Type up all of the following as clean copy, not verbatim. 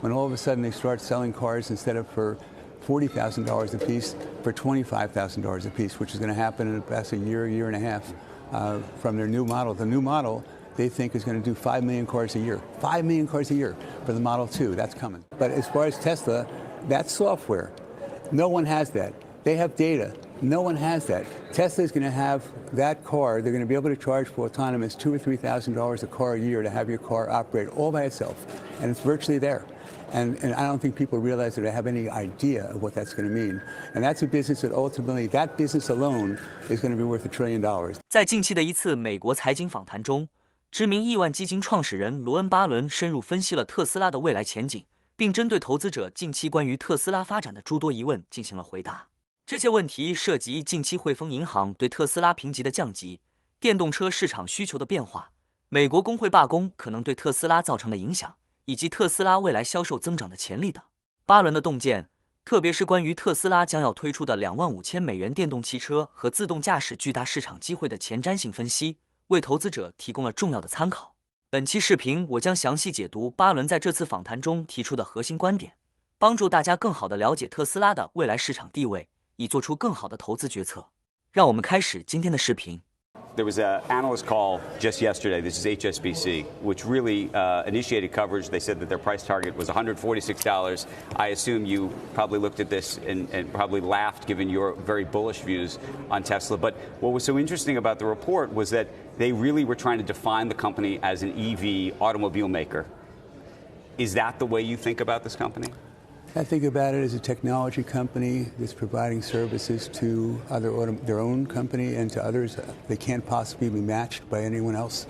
When all of a sudden they start selling cars instead of for $40,000 a piece, for $25,000 a piece, which is going to happen in about a year and a half from their new model. The new model they think is going to do 5 million cars a year. 5 million cars a year for the Model 2. That's coming. But as far as Tesla, that's software. No one has that. They have data. No one has that. Tesla is going to have that car. They're going to be able to charge for autonomous $2,000 or $3,000 a car a year to have your car operate all by itself. And it's virtually there. And I don't think people realize that they have any idea of what that's going to mean. And that's a business that ultimately, that business alone is going to be worth $1 trillion. 在近期的一次美国财经访谈中，知名亿万基金创始人罗恩·巴伦深入分析了特斯拉的未来前景，并针对投资者近期关于特斯拉发展的诸多疑问进行了回答。这些问题涉及近期汇丰银行对特斯拉评级的降级、电动车市场需求的变化、美国工会罢工可能对特斯拉造成的影响，以及特斯拉未来销售增长的潜力等。巴伦的洞见，特别是关于特斯拉将要推出的25000美元电动汽车和自动驾驶巨大市场机会的前瞻性分析，为投资者提供了重要的参考。本期视频我将详细解读巴伦在这次访谈中提出的核心观点，帮助大家更好地了解特斯拉的未来市场地位，以做出更好的投资决策。让我们开始今天的视频。There was an analyst call just yesterday, this is HSBC, which really initiated coverage. They said that their price target was $146. I assume you probably looked at this and probably laughed given your very bullish views on Tesla. But what was so interesting about the report was that they really were trying to define the company as an EV automobile maker. Is that the way you think about this company? I think about it as a technology company that's providing services to their own company and to others. They can't possibly be matched by anyone else.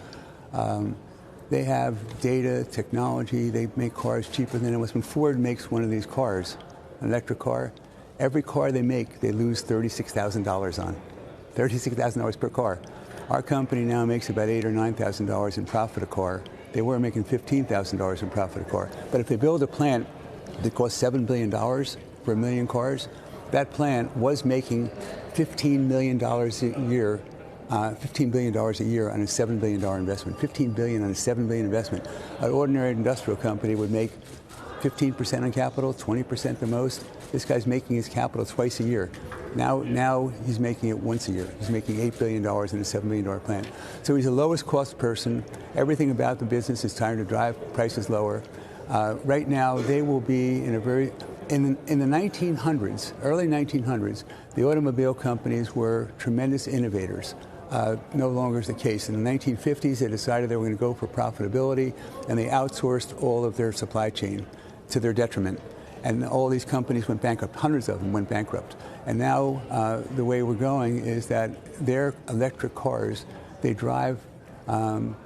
They have data, technology. They make cars cheaper than anyone else. When Ford makes one of these cars, an electric car, every car they make, they lose $36,000 on. $36,000 per car. Our company now makes about $8,000 or $9,000 in profit a car. They were making $15,000 in profit a car. But if they build a plant that costs $7 billion for 1 million cars, that plant was making $15 million a year, $15 billion a year on a $7 billion investment. $15 billion on a $7 billion investment. An ordinary industrial company would make 15% on capital, 20% the most. This guy's making his capital twice a year. Now he's making it once a year. He's making $8 billion in a $7 billion plant. So he's the lowest cost person. Everything about the business is trying to drive prices lower. Right now, they will be in the 1900s, early 1900s, the automobile companies were tremendous innovators. No longer is the case. In the 1950s, they decided they were going to go for profitability, and they outsourced all of their supply chain to their detriment. And all these companies went bankrupt. Hundreds of them went bankrupt. And now the way we're going is that their electric cars, they drive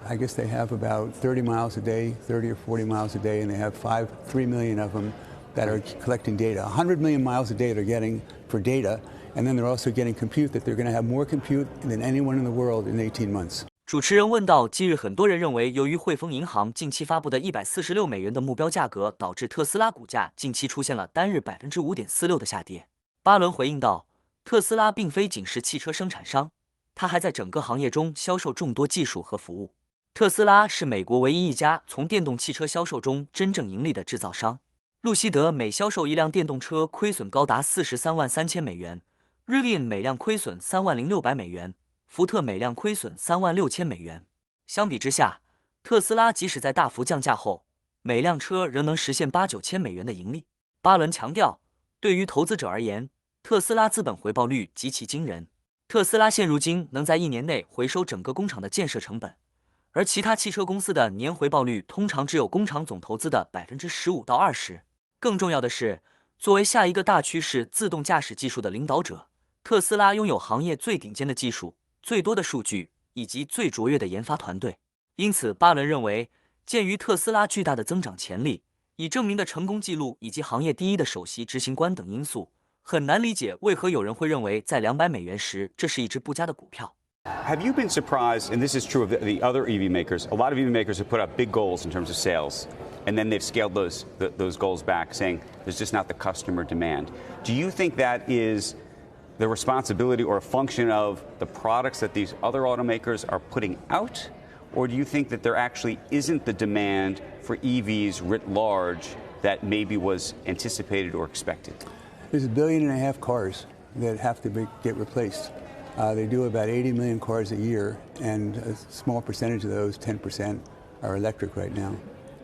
I guess they have about 30 miles a day, 30 or 40 miles a day, and they have 3 million of them that are collecting data. 100 million miles a day they're getting for data, and then they're also getting compute that they're going to have more compute than anyone in the world in 18 months. 主持人问到，近日很多人认为，由于汇丰银行近期发布的146美元的目标价格，导致特斯拉股价近期出现了单日5.46%的下跌。巴伦回应道，特斯拉并非仅是汽车生产商。它还在整个行业中销售众多技术和服务。特斯拉是美国唯一一家从电动汽车销售中真正盈利的制造商。路希德每销售一辆电动车亏损高达43.3万美元 ，Rivian 每辆亏损3.06万美元，福特每辆亏损3.6万美元。相比之下，特斯拉即使在大幅降价后，每辆车仍能实现8-9千美元的盈利。巴伦强调，对于投资者而言，特斯拉资本回报率极其惊人。特斯拉现如今能在1年内回收整个工厂的建设成本，而其他汽车公司的年回报率通常只有工厂总投资的15%到20%。更重要的是，作为下一个大趋势自动驾驶技术的领导者，特斯拉拥有行业最顶尖的技术、最多的数据以及最卓越的研发团队。因此，巴伦认为，鉴于特斯拉巨大的增长潜力、已证明的成功记录以及行业第一的首席执行官等因素，很难理解为何有人会认为在200美元时这是一只不佳的股票。Have you been surprised, and this is true of the other EV makers, a lot of EV makers have put up big goals in terms of sales, and then they've scaled those goals back, saying there's just not the customer demand. Do you think that is the responsibility or a function of the products that these other automakers are putting out, or do you think that there actually isn't the demand for EVs writ large that maybe was anticipated or expected? There's 1.5 billion cars that have to get replaced. They do about 80 million cars a year, and a small percentage of those, 10%, are electric right now.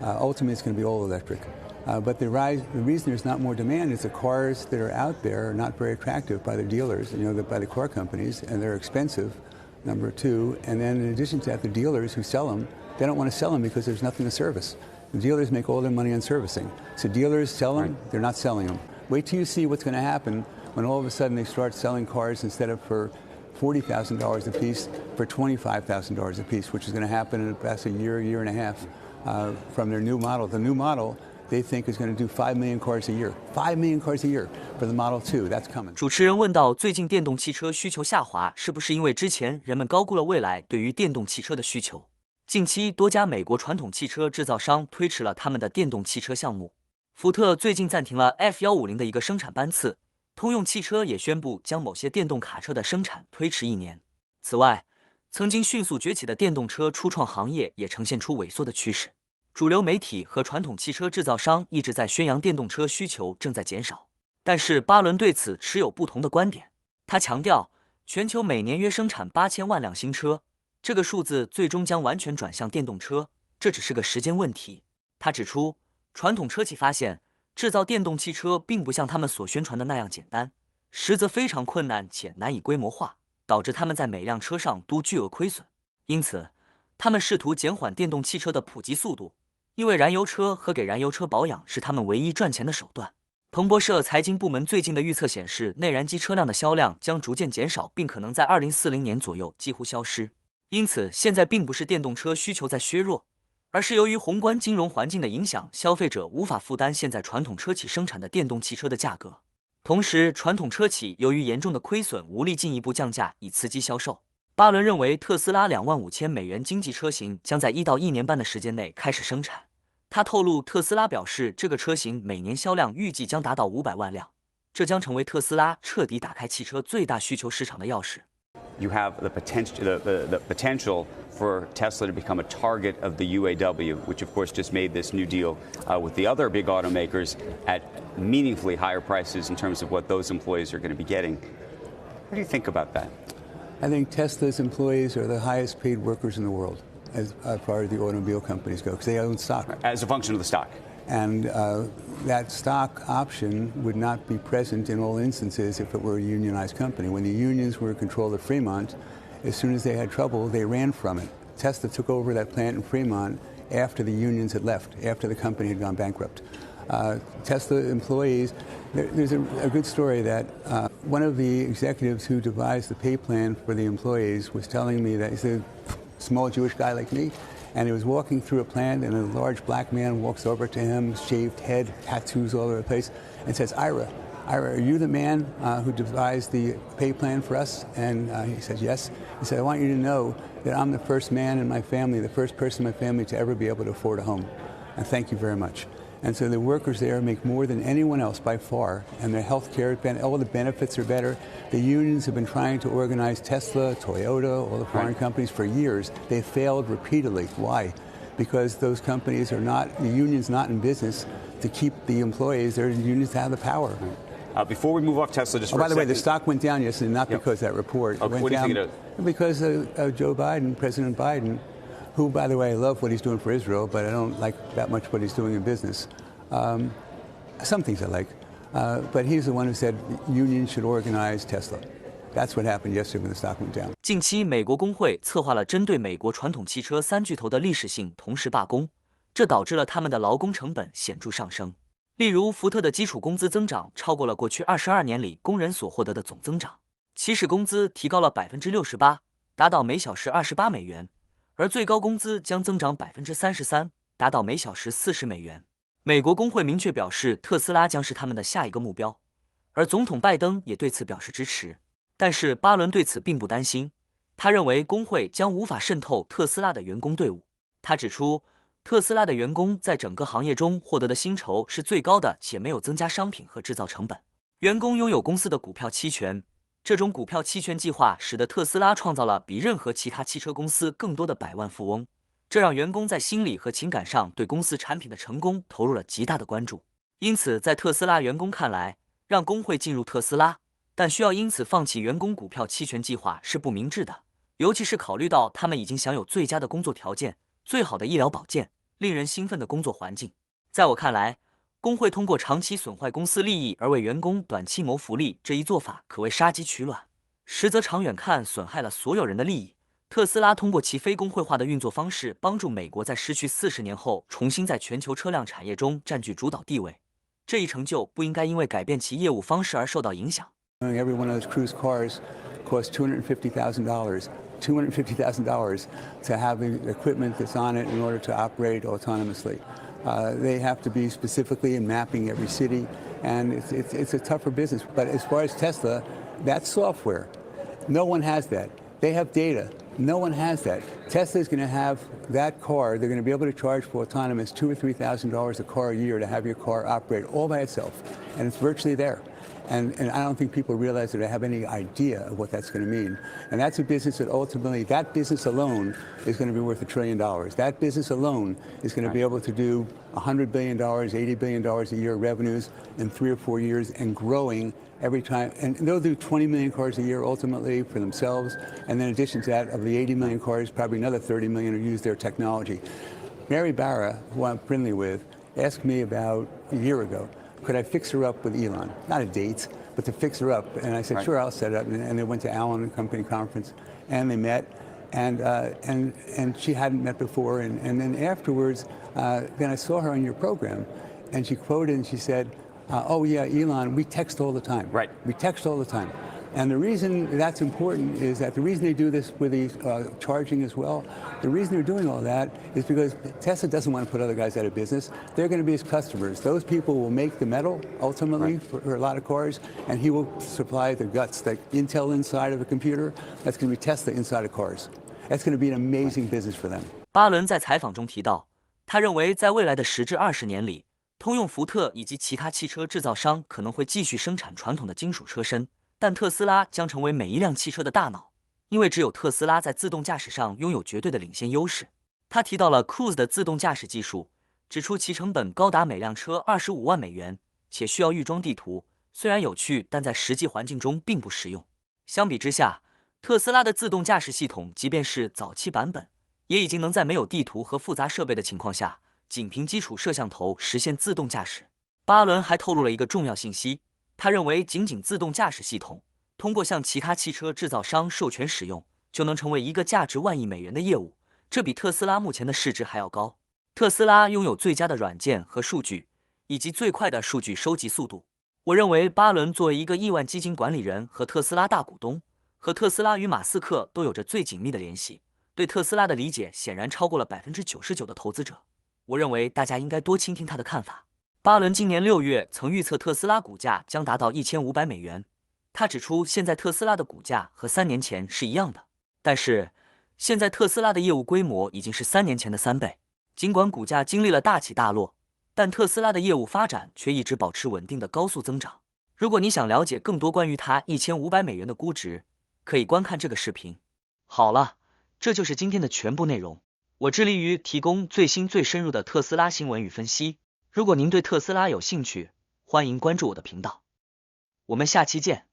Ultimately, it's going to be all electric. But the reason there's not more demand is the cars that are out there are not very attractive by the dealers, by the car companies, and they're expensive, number two. And then in addition to that, the dealers who sell them, they don't want to sell them because there's nothing to service. The dealers make all their money on servicing. So dealers sell them, they're not selling them. Wait till you see what's going to happen when all of a sudden they start selling cars instead of for $40,000 a piece for $25,000 a piece, which is going to happen in about a year and a half from their new model. The new model they think is going to do 5 million cars a year. 5 million cars a year for the Model 2. That's coming. 主持人问到，最近电动汽车需求下滑，是不是因为之前人们高估了未来对于电动汽车的需求？近期多家美国传统汽车制造商推迟了他们的电动汽车项目。福特最近暂停了 F150的一个生产班次。通用汽车也宣布将某些电动卡车的生产推迟1年。此外，曾经迅速崛起的电动车初创行业也呈现出萎缩的趋势。主流媒体和传统汽车制造商一直在宣扬电动车需求正在减少，但是巴伦对此持有不同的观点。他强调，全球每年约生产8000万辆新车，这个数字最终将完全转向电动车，这只是个时间问题。他指出，传统车企发现，制造电动汽车并不像他们所宣传的那样简单，实则非常困难且难以规模化，导致他们在每辆车上都巨额亏损。因此，他们试图减缓电动汽车的普及速度，因为燃油车和给燃油车保养是他们唯一赚钱的手段。彭博社财经部门最近的预测显示，内燃机车辆的销量将逐渐减少，并可能在2040年左右几乎消失。因此，现在并不是电动车需求在削弱，而是由于宏观金融环境的影响，消费者无法负担现在传统车企生产的电动汽车的价格。同时，传统车企由于严重的亏损，无力进一步降价以刺激销售。巴伦认为，特斯拉25000美元经济车型将在1到1年半的时间内开始生产。他透露，特斯拉表示，这个车型每年销量预计将达到500万辆，这将成为特斯拉彻底打开汽车最大需求市场的钥匙。You have the potential for Tesla to become a target of the UAW, which of course just made this new deal with the other big automakers at meaningfully higher prices in terms of what those employees are going to be getting. What do you think about that? I think Tesla's employees are the highest paid workers in the world as far as the automobile companies go, because they own stock. As a function of the stock. And that stock option would not be present in all instances if it were a unionized company. When the unions were in control of Fremont, as soon as they had trouble, they ran from it. Tesla took over that plant in Fremont after the unions had left, after the company had gone bankrupt. Tesla employees, there's a good story that one of the executives who devised the pay plan for the employees was telling me that he's a small Jewish guy like me, and he was walking through a plant, and a large black man walks over to him, shaved head, tattoos all over the place, and says, Ira, are you the man who devised the pay plan for us? And he said, yes. He said, I want you to know that I'm the first man in my family, the first person in my family to ever be able to afford a home. And thank you very much. And so the workers there make more than anyone else by far, and their health care, all the benefits are better. The unions have been trying to organize Tesla, Toyota, all the foreign companies for years. They failed repeatedly. Why? Because those companies are not, the union's not in business to keep the employees. They're in unions to have the power. Before we move off Tesla, just by the way, the stock went down yesterday, not because of that report. It went what do you down think it is? Because of Joe Biden, President Biden, who, by the way, I love what he's doing for Israel, but I don't like that much what he's doing in business. Some things I like. But he's the one who said unions should organize Tesla. That's what happened yesterday when the stock went down. 近期，美国工会策划了针对美国传统汽车三巨头的历史性同时罢工，这导致了他们的劳工成本显著上升。例如，福特的基础工资增长超过了过去22年里工人所获得的总增长，起始工资提高了68%，达到每小时28美元，而最高工资将增长33%，达到每小时40美元。美国工会明确表示，特斯拉将是他们的下一个目标，而总统拜登也对此表示支持。但是巴伦对此并不担心，他认为工会将无法渗透特斯拉的员工队伍。他指出，特斯拉的员工在整个行业中获得的薪酬是最高的，且没有增加商品和制造成本。员工拥有公司的股票期权，这种股票期权计划使得特斯拉创造了比任何其他汽车公司更多的百万富翁，这让员工在心理和情感上对公司产品的成功投入了极大的关注。因此，在特斯拉员工看来，让工会进入特斯拉，但需要因此放弃员工股票期权计划是不明智的，尤其是考虑到他们已经享有最佳的工作条件、最好的医疗保健、令人兴奋的工作环境。在我看来，工会通过长期损坏公司利益而为员工短期谋福利，这一做法可谓杀鸡取卵，实则长远看损害了所有人的利益。特斯拉通过其非工会化的运作方式，帮助美国在失去40年后重新在全球车辆产业中占据主导地位。这一成就不应该因为改变其业务方式而受到影响。Every one of those cruise cars costs $250,000. $250,000 to have the equipment that's on it in order to operate autonomously. They have to be specifically in mapping every city, and it's a tougher business. But as far as Tesla, that's software. No one has that. They have data. No one has that. Tesla is going to have that car. They're going to be able to charge for autonomous $2,000 or $3,000 a car a year to have your car operate all by itself, and it's virtually there. And I don't think people realize that I have any idea of what that's going to mean. And that's a business that ultimately, that business alone is going to be worth $1 trillion. That business alone is going to be able to do $100 billion, $80 billion a year revenues in 3 or 4 years and growing every time. And they'll do 20 million cars a year ultimately for themselves. And then in addition to that, of the 80 million cars, probably another 30 million will use their technology. Mary Barra, who I'm friendly with, asked me about a year ago, could I fix her up with Elon? Not a date, but to fix her up. And I said, sure, I'll set it up. And they went to Allen and Company conference, and they met. And she hadn't met before. And then afterwards, then I saw her on your program, and she quoted and she said, oh yeah, Elon, we text all the time. Right. We text all the time. And the reason that's important is that the reason they do this with the charging as well, the reason they're doing all that is because Tesla doesn't want to put other guys out of business. They're going to be his customers. Those people will make the metal ultimately for a lot of cars, and he will supply the guts, the Intel inside of a computer. That's going to be Tesla inside of cars. That's going to be an amazing business for them. 巴伦在采访中提到，他认为在未来的10至20年里，通用福特以及其他汽车制造商可能会继续生产传统的金属车身。但特斯拉将成为每一辆汽车的大脑，因为只有特斯拉在自动驾驶上拥有绝对的领先优势。他提到了 Cruise 的自动驾驶技术，指出其成本高达每辆车25万美元，且需要预装地图。虽然有趣，但在实际环境中并不实用。相比之下，特斯拉的自动驾驶系统，即便是早期版本，也已经能在没有地图和复杂设备的情况下，仅凭基础摄像头实现自动驾驶。巴伦还透露了一个重要信息。他认为，仅仅自动驾驶系统通过向其他汽车制造商授权使用，就能成为一个价值万亿美元的业务，这比特斯拉目前的市值还要高。特斯拉拥有最佳的软件和数据，以及最快的数据收集速度。我认为，巴伦作为一个亿万基金管理人和特斯拉大股东，和特斯拉与马斯克都有着最紧密的联系，对特斯拉的理解显然超过了99%的投资者。我认为大家应该多倾听他的看法。巴伦今年6月曾预测特斯拉股价将达到1500美元。他指出，现在特斯拉的股价和3年前是一样的，但是现在特斯拉的业务规模已经是3年前的3倍。尽管股价经历了大起大落，但特斯拉的业务发展却一直保持稳定的高速增长。如果你想了解更多关于它1500美元的估值，可以观看这个视频。好了，这就是今天的全部内容。我致力于提供最新最深入的特斯拉新闻与分析。如果您对特斯拉有兴趣，欢迎关注我的频道。我们下期见。